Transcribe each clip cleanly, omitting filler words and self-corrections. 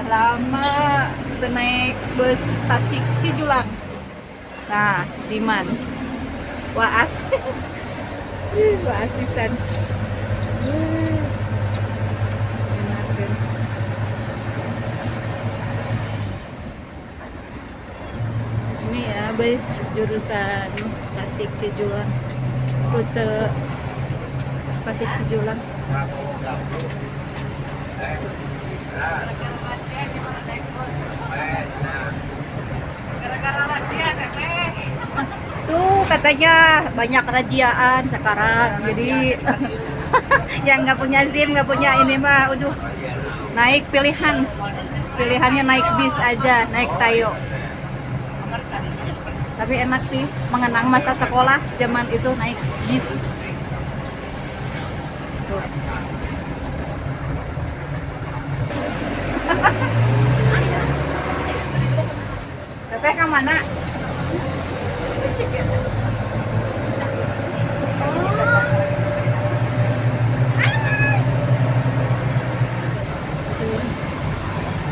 lama naik bus Tasik Cijulang. Nah, Diman. Waas. Waas pisan. Enak kan. Ini ya bus jurusan Tasik Cijulang. Rute Tasik Cijulang. Tuh katanya banyak rajiaan sekarang, jadi yang nggak punya SIM, nggak punya ini mah, udah naik pilihannya naik bis aja, naik Tayo. Tapi enak sih, mengenang masa sekolah zaman itu naik bis. Tuh. Teteh ke mana?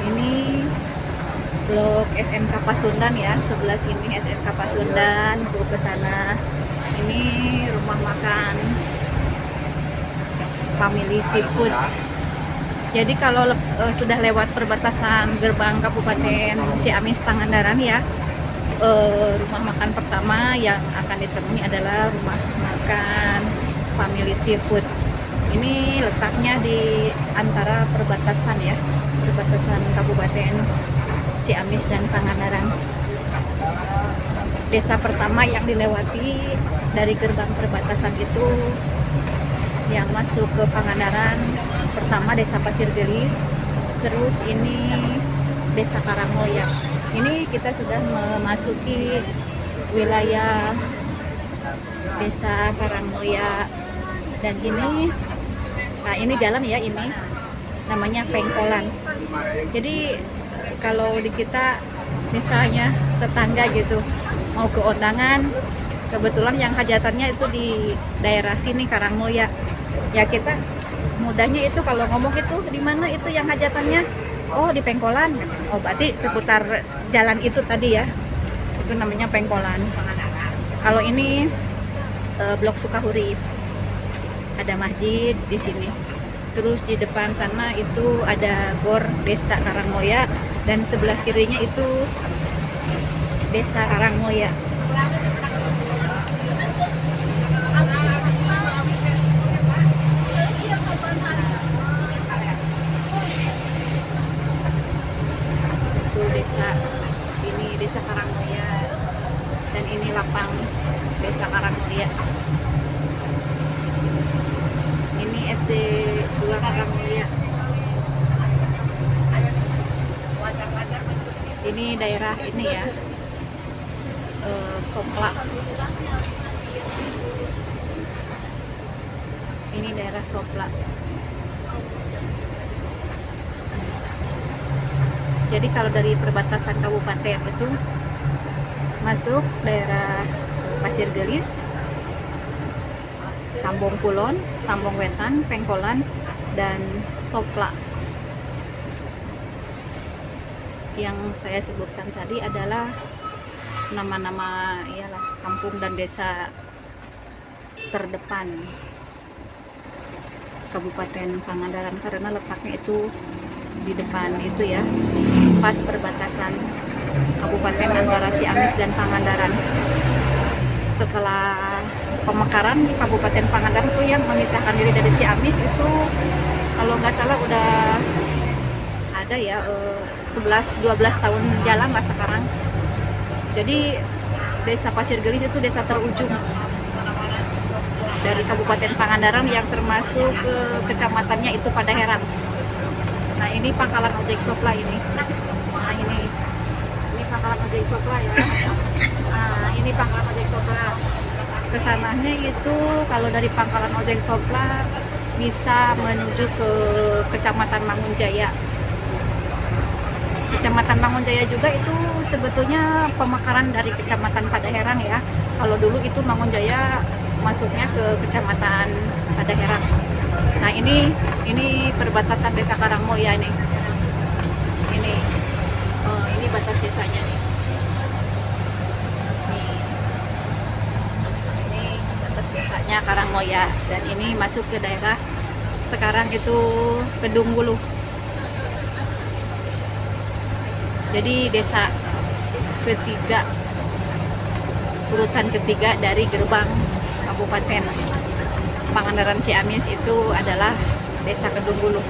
Ini blok SMK Pasundan ya, sebelah sini SMK Pasundan, tuh ke sana. Ini rumah makan Family Seafood. Jadi kalau sudah lewat perbatasan gerbang Kabupaten Ciamis Pangandaran ya, rumah makan pertama yang akan ditemui adalah rumah makan Family Seafood. Ini letaknya di antara perbatasan ya, perbatasan Kabupaten Ciamis dan Pangandaran. Desa pertama yang dilewati dari gerbang perbatasan itu yang masuk ke Pangandaran, pertama Desa Pasir Gelis, terus ini Desa Karangmoya. Ini kita sudah memasuki wilayah Desa Karangmoya, dan ini, nah ini jalan ya, ini namanya Pengkolan. Jadi kalau di kita misalnya tetangga gitu mau ke undangan, kebetulan yang hajatannya itu di daerah sini Karangmoya, ya kita mudahnya itu kalau ngomong itu di mana itu yang hajatannya, oh di Pengkolan, oh berarti seputar jalan itu tadi ya, itu namanya Pengkolan. Kalau ini Blok Sukahurip, ada masjid di sini. Terus di depan sana itu ada Gor Desa Karangmoya, dan sebelah kirinya itu Desa Karangmoya. Itu desa, ini Desa Karangmoya, dan ini lapang Desa Karangmoya. Ini SD 2 Karangmoya. Ini daerah ini ya, Sopla. Ini daerah Sopla. Jadi kalau dari perbatasan kabupaten itu masuk daerah Pasir Gelis, Sambong Kulon, Sambong Wetan, Pengkolan, dan Sopla. Yang saya sebutkan tadi adalah nama-nama ialah kampung dan desa terdepan Kabupaten Pangandaran, karena letaknya itu di depan itu ya, pas perbatasan kabupaten antara Ciamis dan Pangandaran. Setelah pemekaran di Kabupaten Pangandaran itu yang memisahkan diri dari Ciamis itu, kalau nggak salah udah ada ya 11-12 tahun jalan lah sekarang. Jadi Desa Pasir Gelis itu desa terujung dari Kabupaten Pangandaran yang termasuk ke kecamatannya itu Padaherang. Nah ini pangkalan ojek Sopla ini. Nah ini pangkalan ojek Sopla ya. Nah ini pangkalan ojek Sopla. Kesananya itu kalau dari pangkalan ojek Sopla bisa menuju ke Kecamatan Mangunjaya. Kecamatan Mangunjaya juga itu sebetulnya pemekaran dari Kecamatan Padaherang ya. Kalau dulu itu Mangunjaya masuknya ke Kecamatan Padaherang. Nah ini perbatasan Desa Karangmoya ini. Ini atas desanya nih. Ini atas desanya Karangmoya, dan ini masuk ke daerah sekarang itu Kedung Wuluh. Jadi desa ketiga, urutan ketiga dari gerbang Kabupaten Pangandaran Ciamis itu adalah desa Kedung Wuluh.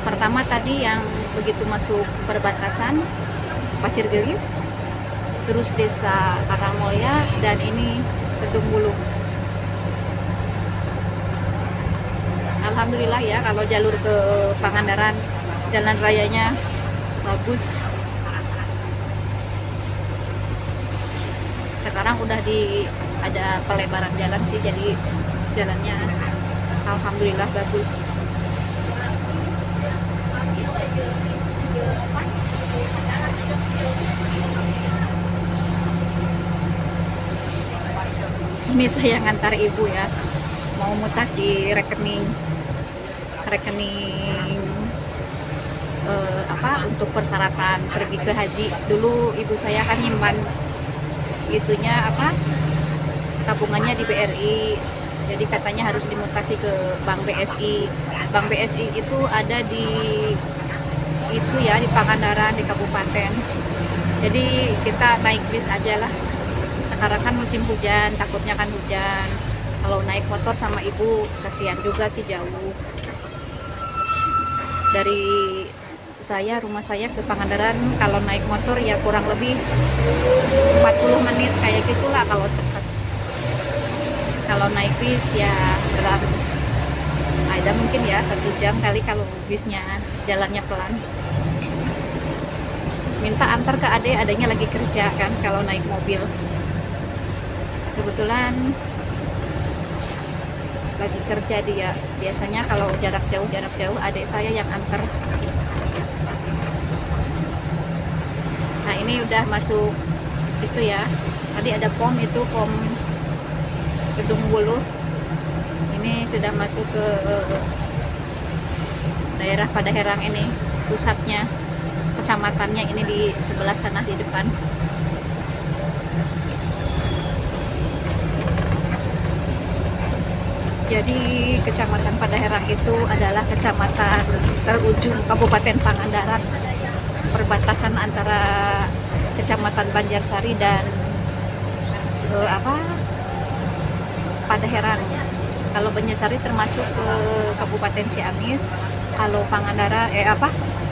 Pertama tadi yang begitu masuk perbatasan Pasir Gelis, terus desa Karangmoya, dan ini Kedung Wuluh. Alhamdulillah ya, kalau jalur ke Pangandaran jalan rayanya bagus. Sekarang udah ada pelebaran jalan sih, jadi jalannya alhamdulillah bagus. Ini saya ngantar ibu ya, mau mutasi rekening untuk persyaratan pergi ke haji. Dulu ibu saya kan nyimpan itunya tabungannya di BRI, jadi katanya harus dimutasi ke Bank BSI. Bank BSI itu ada di Pangandaran, di kabupaten. Jadi kita naik bis aja lah. Sekarang kan musim hujan, takutnya kan hujan. Kalau naik motor sama ibu kasihan juga sih, jauh. Dari rumah saya ke Pangandaran kalau naik motor ya kurang lebih 40 menit kayak gitulah kalau cepat. Kalau naik bis ya ada mungkin ya 1 jam kali kalau bisnya jalannya pelan. Minta antar ke adanya lagi kerja kan kalau naik mobil. Kebetulan lagi kerja dia. Biasanya kalau jarak jauh adik saya yang antar. Nah, ini udah masuk itu ya. Tadi ada pom Kedung Wuluh. Ini sudah masuk ke daerah Padaherang, ini pusatnya, kecamatannya ini di sebelah sana di depan. Jadi Kecamatan Padaherang itu adalah kecamatan terujung Kabupaten Pangandaran, perbatasan antara Kecamatan Banjarsari dan Padaherang. Kalau Banjarsari termasuk ke Kabupaten Ciamis, kalau Pangandaran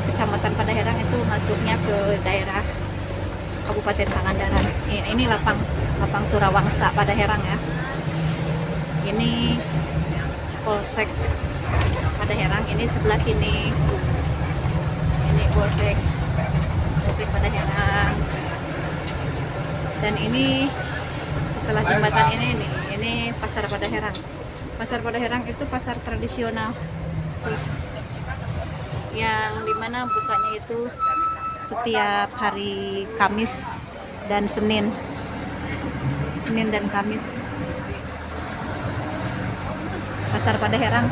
Kecamatan Padaherang itu masuknya ke daerah Kabupaten Pangandaran. Ini lapang Surawangsa Padaherang ya. Ini Polsek Padaherang, ini sebelah sini. Ini Polsek Padaherang. Dan ini setelah jembatan ini Pasar Padaherang. Pasar Padaherang itu pasar tradisional yang dimana bukanya itu setiap hari Kamis dan Senin dan Kamis. Pasar Padaherang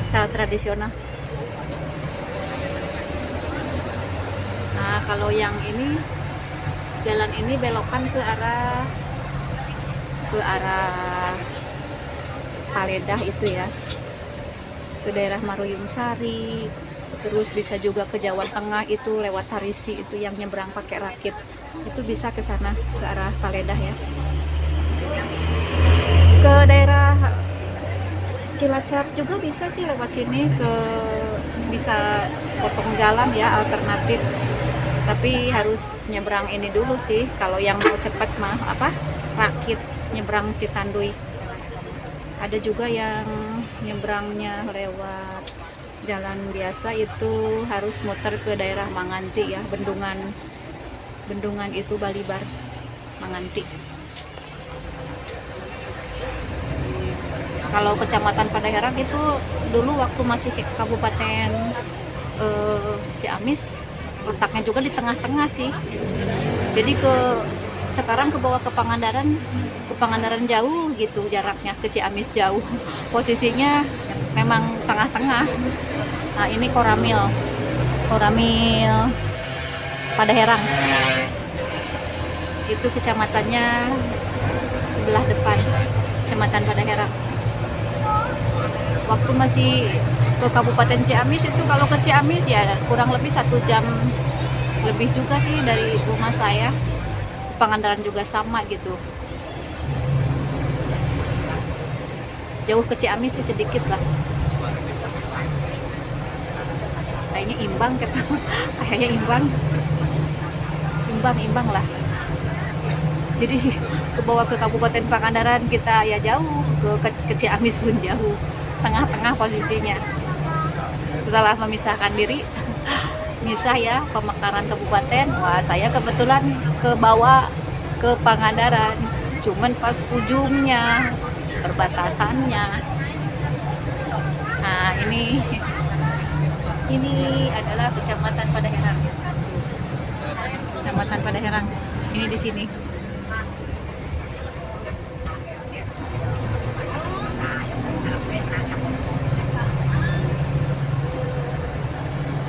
sangat tradisional. Nah, kalau yang ini jalan ini belokan ke arah Paledah itu ya, ke daerah Maruyung Sari, terus bisa juga ke Jawa Tengah itu lewat Tarisi itu yang nyebrang pakai rakit, itu bisa ke sana ke arah Paledah ya. Ke daerah Cilacap juga bisa sih lewat sini, bisa potong jalan ya, alternatif. Tapi harus nyebrang ini dulu sih kalau yang mau cepat mah rakit nyebrang Citanduy. Ada juga yang nyebrangnya lewat jalan biasa, itu harus muter ke daerah Manganti ya, bendungan itu Balibar Manganti. Kalau Kecamatan Padaherang itu dulu waktu masih Kabupaten Ciamis, letaknya juga di tengah-tengah sih. Jadi sekarang ke bawah ke Pangandaran jauh gitu jaraknya, ke Ciamis jauh. Posisinya memang tengah-tengah. Nah, ini Koramil Padaherang. Itu kecamatannya sebelah depan, Kecamatan Padaherang. Waktu masih ke Kabupaten Ciamis itu, kalau ke Ciamis ya kurang lebih 1 jam lebih juga sih dari rumah saya. Pangandaran juga sama gitu. Jauh ke Ciamis sih sedikit lah. Kayaknya imbang kata. Kayaknya imbang lah. Jadi ke bawah ke Kabupaten Pangandaran kita ya jauh, ke Ciamis pun jauh. Tengah-tengah posisinya. Setelah memisahkan diri, misah ya, pemekaran kabupaten. Wah, saya kebetulan ke bawah ke Pangandaran. Cuman pas ujungnya, perbatasannya. Nah, ini adalah Kecamatan Padaherang. Kecamatan Padaherang. Ini di sini.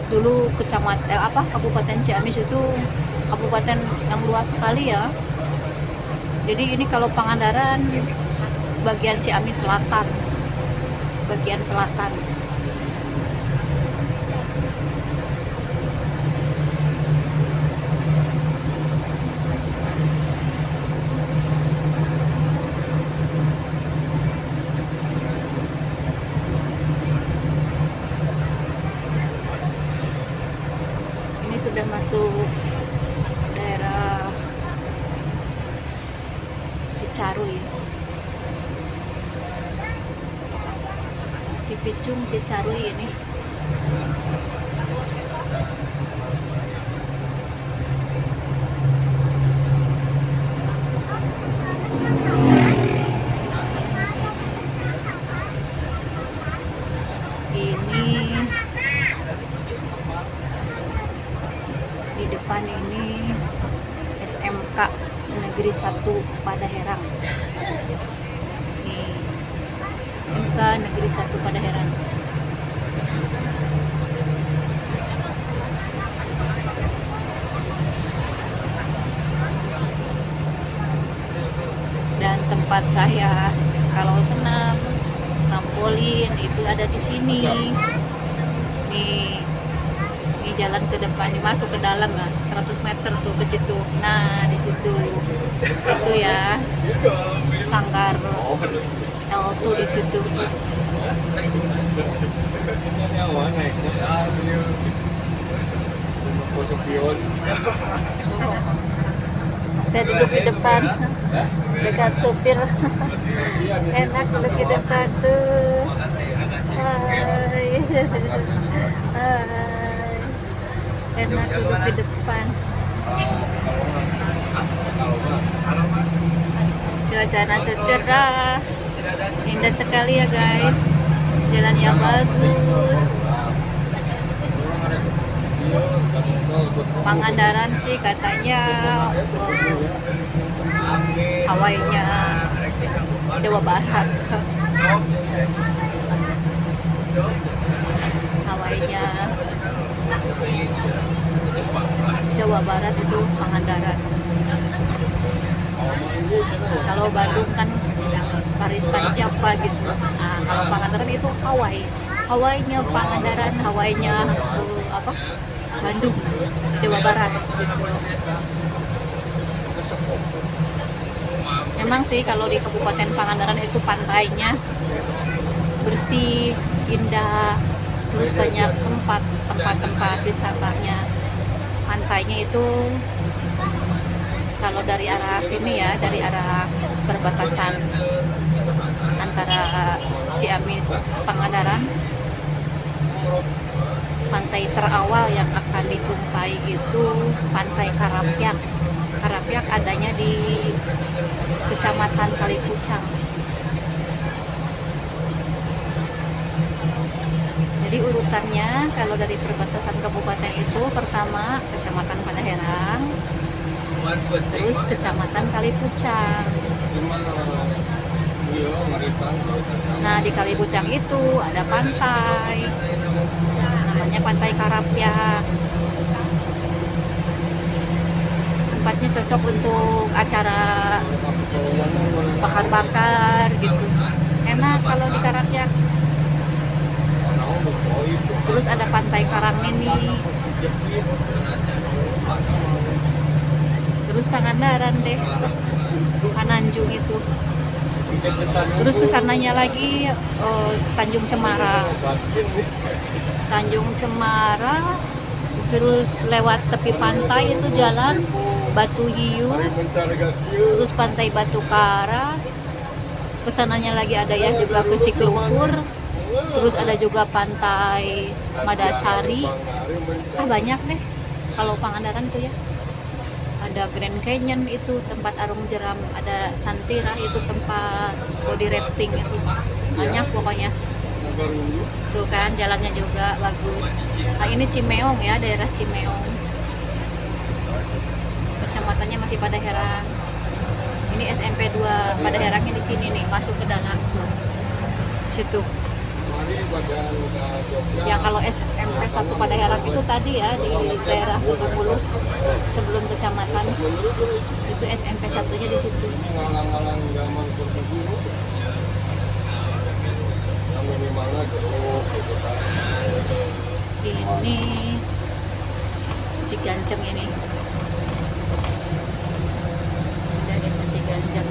Dulu Kabupaten Ciamis itu kabupaten yang luas sekali ya. Jadi ini kalau Pangandaran bagian Ciamis Selatan, bagian selatan. Sudah masuk daerah Cicaruy, Cipicung, Cicaruy ini. Di depan ini SMK Negeri 1 Padaherang. Nih, SMK Negeri 1 Padaherang. Dan tempat saya kalau senam, trampolin itu ada di sini. Nih, jalan ke depan, masuk ke dalam lah, 100 meter tuh ke situ. Nah, di situ itu ya sanggar L2 di situ. Saya duduk di depan dekat supir. Enak duduk di depan tuh. Hai. Enak duduk di depan. Suasana cerah, indah sekali ya guys. Jalan yang bagus. Pangandaran sih katanya Hawaii-nya Jawa Barat. Hawaii-nya Jawa Barat itu Pangandaran. Kalau Bandung kan Paris-Paris Java gitu. Nah, kalau Pangandaran itu Hawaii. Hawaii-nya Pangandaran, Hawaii-nya Bandung, Jawa Barat gitu. Memang sih kalau di Kabupaten Pangandaran itu pantainya bersih, indah, terus banyak tempat wisatanya. Pantainya itu kalau dari arah sini ya, dari arah perbatasan antara Ciamis Pangandaran, pantai terawal yang akan dijumpai itu Pantai Karapyak. Karapyak adanya di Kecamatan Kalipucang. Jadi urutannya kalau dari perbatasan kabupaten itu pertama Kecamatan Padaherang, terus Kecamatan Kalipucang. Nah, di Kalipucang itu ada pantai, namanya Pantai Karapyak. tempatnya cocok untuk acara bakar-bakar gitu. Enak kalau di Karatyak. Terus ada Pantai Karangmini. Terus Pangandaran deh. Pananjung itu. Terus kesananya lagi Tanjung Cemara. Tanjung Cemara, terus lewat tepi pantai itu jalan Batu Hiu, terus Pantai Batu Karas. Kesananya lagi ada ya juga ke Siklukur, terus ada juga Pantai Madasari. Banyak deh kalau Pangandaran tuh ya. Ada Grand Canyon itu tempat arung jeram, ada Santira itu tempat body rafting itu, banyak pokoknya. Tuh kan jalannya juga bagus. Nah ini Cimeong ya, daerah Cimeong. Kecamatannya masih Padaherang. Ini SMP 2 Padaherangnya di sini nih, masuk ke dalam tuh. Situ. Ya kalau SMP 1 Padaherang itu tadi ya di daerah Kedungulu sebelum kecamatan. Itu SMP 1-nya di situ. Ini Ciganceng ini. Ada desa Ciganceng.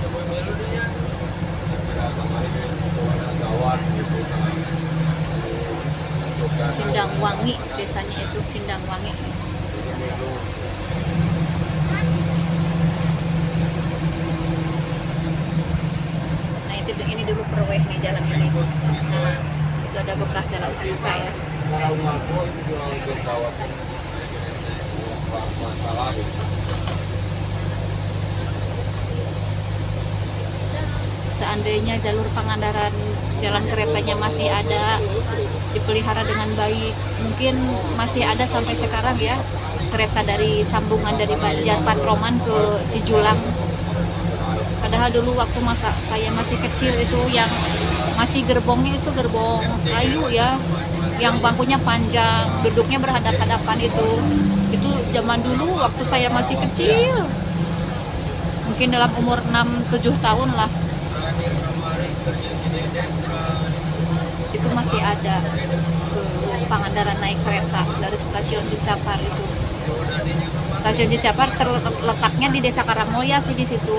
Sindangwangi desanya itu, Sindangwangi. Nah itu ini dulu perweh nih jalan ini. Nah, itu ada bekas jalan terbuka ya. Seandainya jalur Pangandaran jalan keretanya masih ada, dipelihara dengan baik, mungkin masih ada sampai sekarang ya kereta dari sambungan dari Banjar Patroman ke Cijulang. Padahal dulu waktu masa saya masih kecil itu yang masih gerbongnya itu gerbong kayu ya, yang bangkunya panjang, duduknya berhadap-hadapan itu zaman dulu waktu saya masih kecil, mungkin dalam umur 6-7 tahun lah. Itu masih ada ke Pangandaran naik kereta dari stasiun Cicapar itu. Stasiun Cicapar terletaknya di Desa Karangmulya sih di situ.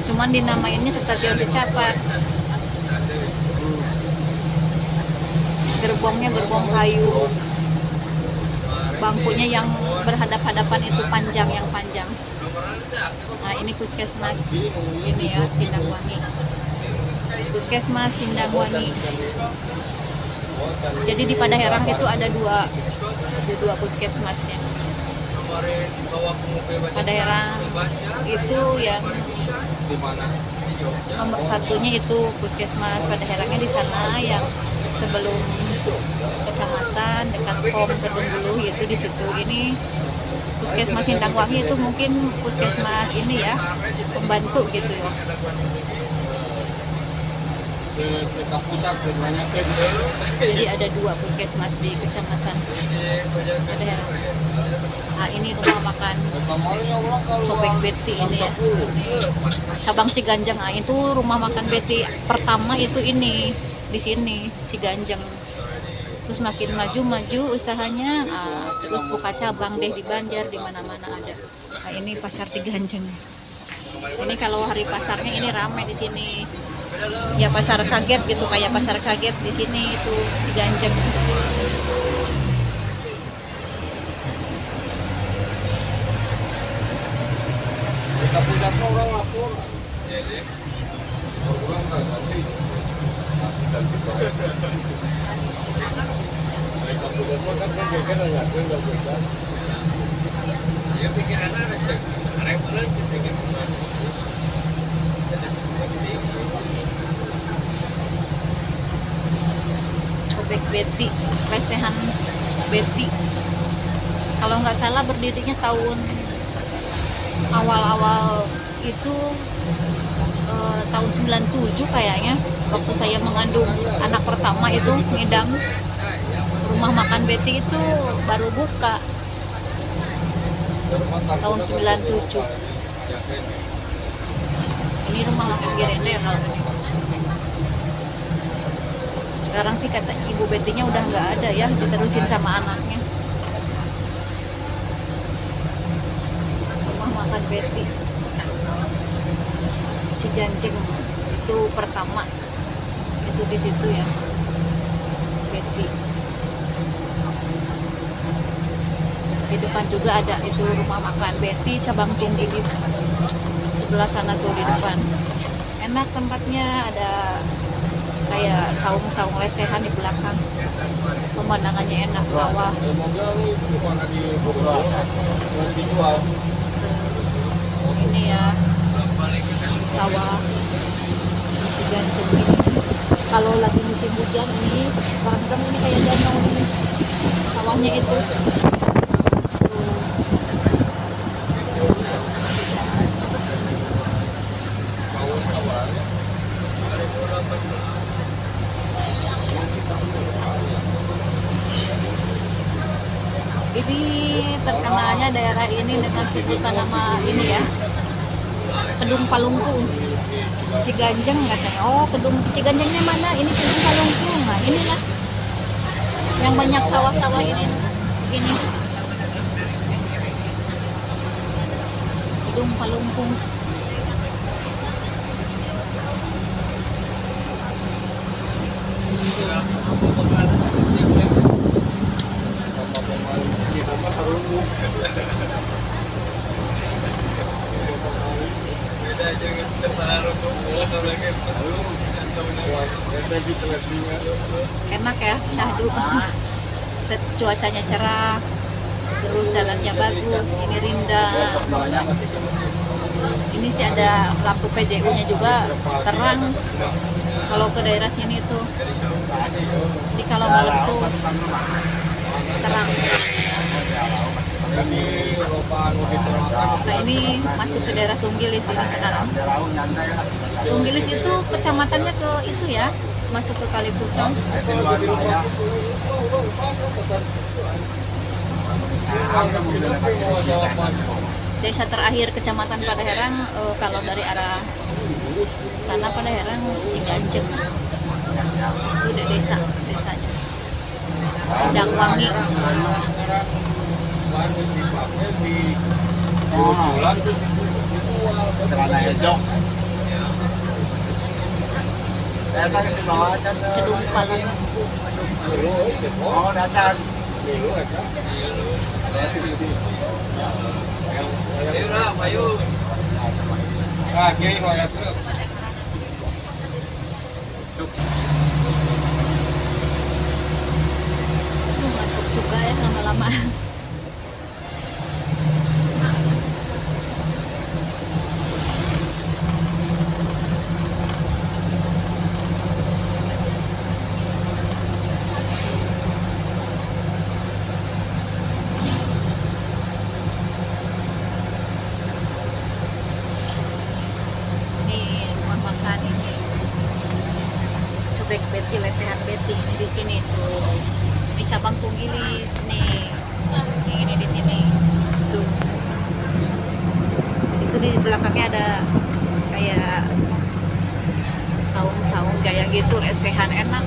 Cuman dinamainnya stasiun Cicapar. Gerbongnya gerbong kayu. Bangkunya yang berhadap-hadapan itu panjang, yang panjang. Nah ini puskesmas ini ya, Sindangwangi. Puskesmas Sindangwangi. Jadi di Padaherang itu ada dua puskesmasnya. Padaherang itu yang nomor satunya itu puskesmas Padaherangnya di sana, yang sebelum kecamatan dekat POM Kedungulu itu di situ. Ini puskesmas Sindangwangi itu mungkin puskesmas ini ya, pembantu gitu ya. Jadi ada dua puskesmas di kecamatan Padaherang. Nah ini rumah makan Cobek Betty ini ya, cabang Ciganjeng. Nah itu rumah makan Betty pertama itu ini di sini Ciganjeng. Terus makin maju usahanya, terus buka cabang deh di Banjar, di mana-mana ada. Nah ini pasar Ciganjeng. Ini kalau hari pasarnya ini ramai di sini. Ya pasar kaget gitu, kayak pasar kaget di sini itu Ciganjeng. Cobek Betty, lesehan Betty. Kalau nggak salah berdirinya tahun awal-awal itu tahun 97 kayaknya, waktu saya mengandung anak pertama itu ngidam. Rumah makan Betty itu baru buka tahun 97. Ini rumah makan Gerende ya kalau ini. Sekarang sih kata Ibu Betty-nya udah nggak ada ya, diterusin sama anaknya. Rumah makan Betty Ciganjeng itu pertama, itu di situ ya Betty. Di depan juga ada itu rumah makan Betty cabang Tunggilis, sebelah sana tuh di depan. Enak tempatnya, ada kayak saung-saung lesehan di belakang, pemandangannya enak, sawah. Ini ya sawah Ciganjeng ini. Kalau lagi musim hujan ini kadang-kadang ini kayak danau ini sawahnya itu. Ini terkenalnya daerah ini dengan sebutan nama ini ya, Kedung Palungkung. Ciganjeng katanya. Oh, Kedung Ciganjengnya mana? Ini Kedung Palungkung. Nah, inilah yang banyak sawah-sawah ini. Begini. Kedung Palungkung. Enak ya, syahdu. Cuacanya cerah, terus jalannya bagus. Ini rindang. Ini sih ada lampu PJU-nya juga terang. Kalau ke daerah sini tuh, jadi kalau malam tuh terang. Nah, ini masuk ke daerah Tunggilis ini sekarang. Tunggilis itu kecamatannya ke itu ya, masuk ke Kalipucang. Desa terakhir kecamatan Padaherang, kalau dari arah sana Padaherang Ciganjeng. Itu udah desanya. Sedangwangi. Kedung Palung. Oh, dacan. Ah, kiri no ya tuh. Ngantuk juga ya lama-lama. Cobek Betty, lesehan Betty ini di sini tuh. Ini cabang Tunggilis nih. Ini di sini. Tuh. Itu di belakangnya ada kayak saung-saung kayak gitu, lesehan enak.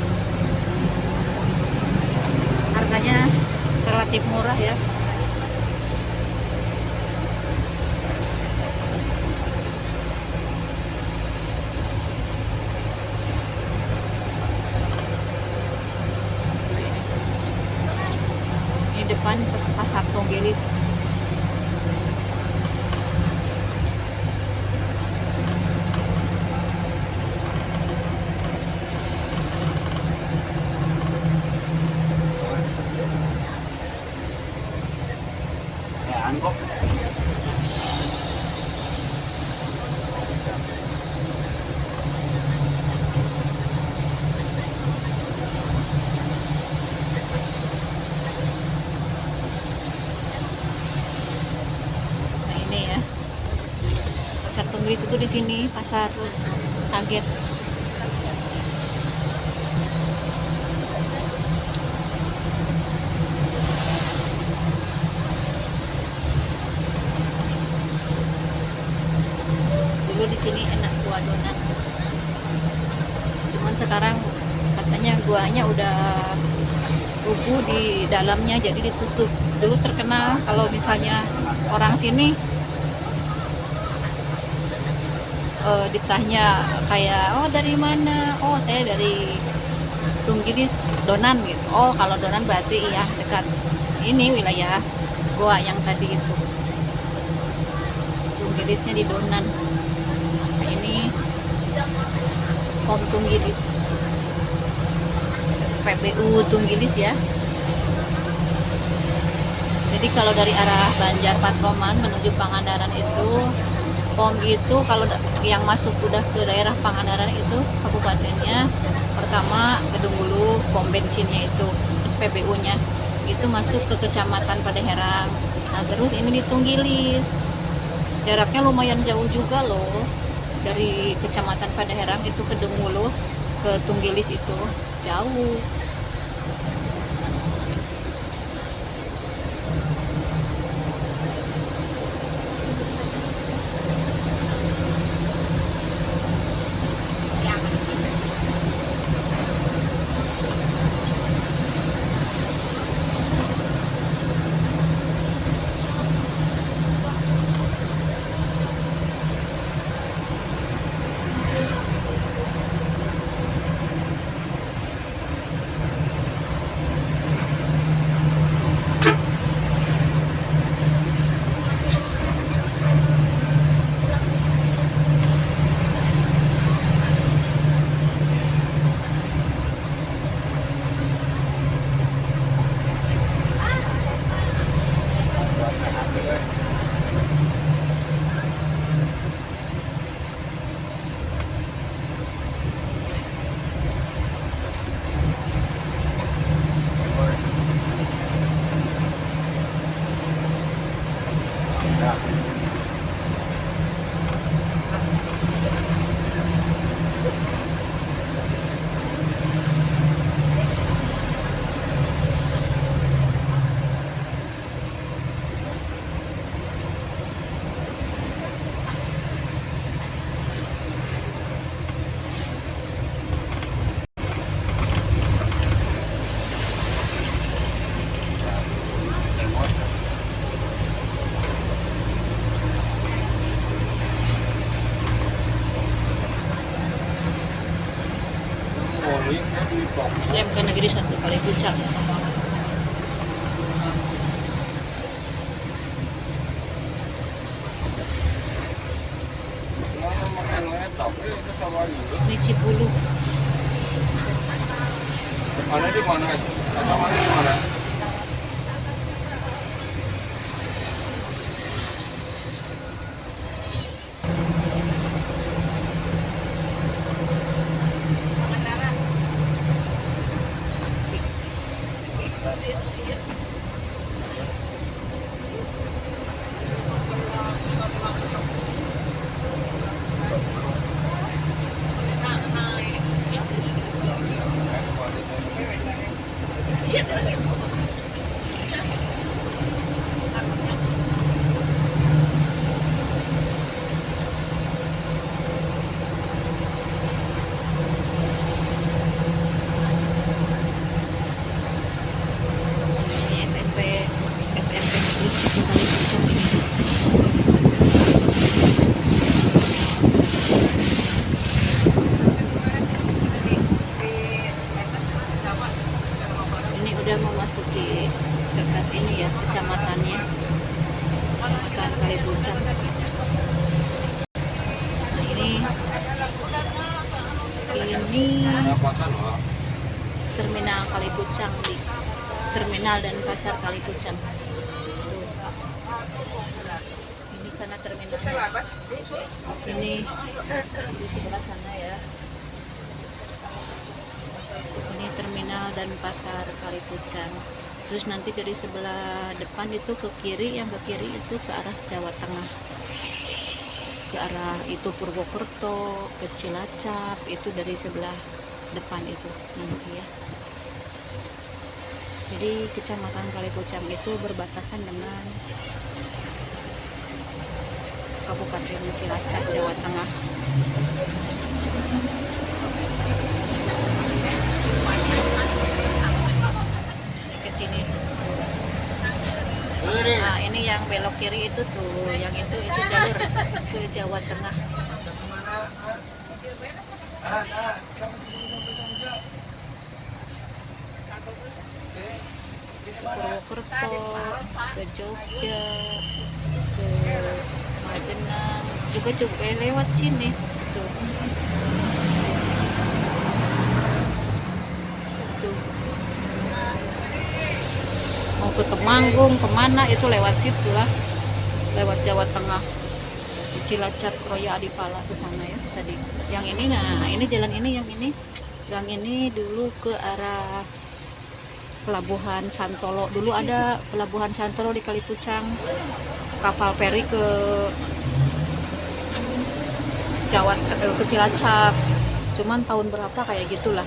Harganya relatif murah ya. Depan pasar Tunggilis. Angkop. Pasar Tunggilis itu di sini, pasar kaget. guanya udah rubuh di dalamnya, jadi ditutup. Dulu terkenal kalau misalnya orang sini ditanya kayak, oh dari mana? Oh saya dari Tunggilis, Donan gitu. Oh kalau Donan berarti iya dekat ini wilayah goa yang tadi itu. Tunggilisnya di Donan. Nah, ini Pom Tunggilis, SPBU Tunggilis ya. Jadi kalau dari arah Banjar Patroman menuju Pangandaran itu, POM itu kalau yang masuk udah ke daerah Pangandaran itu kabupatennya, pertama Gedung Gulu, POM bensinnya itu SPBU-nya itu masuk ke Kecamatan Padeherang. Nah terus ini di Tunggilis, jaraknya lumayan jauh juga loh, dari Kecamatan Padeherang itu ke Gedung Gulu ke Tunggilis itu jauh. SMK Negeri 1 Kalipucang. Ini Cibulu. Mana di mana? Atau mana di mana? Ini SMP Negeri 1 Kalipucang ini. Ini udah memasuki dekat ini ya kecamatannya, Kecamatan Kalipucang. Nah, ini terminal Kalipucang, di terminal dan pasar Kalipucang. Tuh. Ini sana terminalnya. Ini di sebelah sana ya. Ini terminal dan pasar Kalipucang. Terus nanti dari sebelah depan itu ke kiri, yang ke kiri itu ke arah Jawa Tengah, ke arah itu Purwokerto, ke Cilacap, itu dari sebelah depan itu nanti ya. Jadi Kecamatan Kalipucang itu berbatasan dengan Kabupaten Cilacap, Jawa Tengah. yang belok kiri itu tuh, yang itu jalur ke Jawa Tengah. Ke Purwokerto, ke Jogja, ke Majenang, juga coba lewat sini tuh. Tuh. Mau ke Temanggung kemana itu lewat situ lah, lewat Jawa Tengah, Cilacap, Kroya, Adipala ke sana ya tadi. Yang ini, nah ini jalan ini, yang ini dulu ke arah Pelabuhan Santolo. Dulu ada Pelabuhan Santolo di Kalipucang, kapal feri ke ke Cilacap. Cuman tahun berapa kayak gitulah,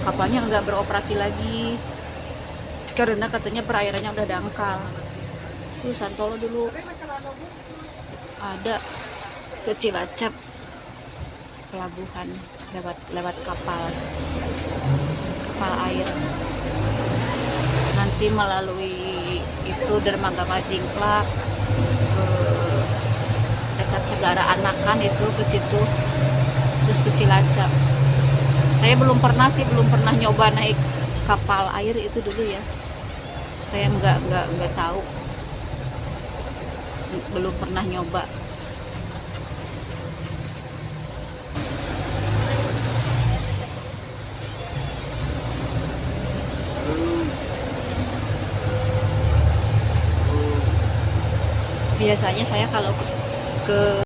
kapalnya nggak beroperasi lagi karena katanya perairannya udah dangkal. Tuh Santolo dulu ada ke Cilacap, pelabuhan lewat kapal air. Nanti melalui itu dermaga Majingklak, ke dekat Segara Anakan itu ke situ, terus ke Cilacap. Saya belum pernah nyoba naik kapal air itu dulu ya. Saya nggak tahu, belum pernah nyoba. Biasanya saya kalau ke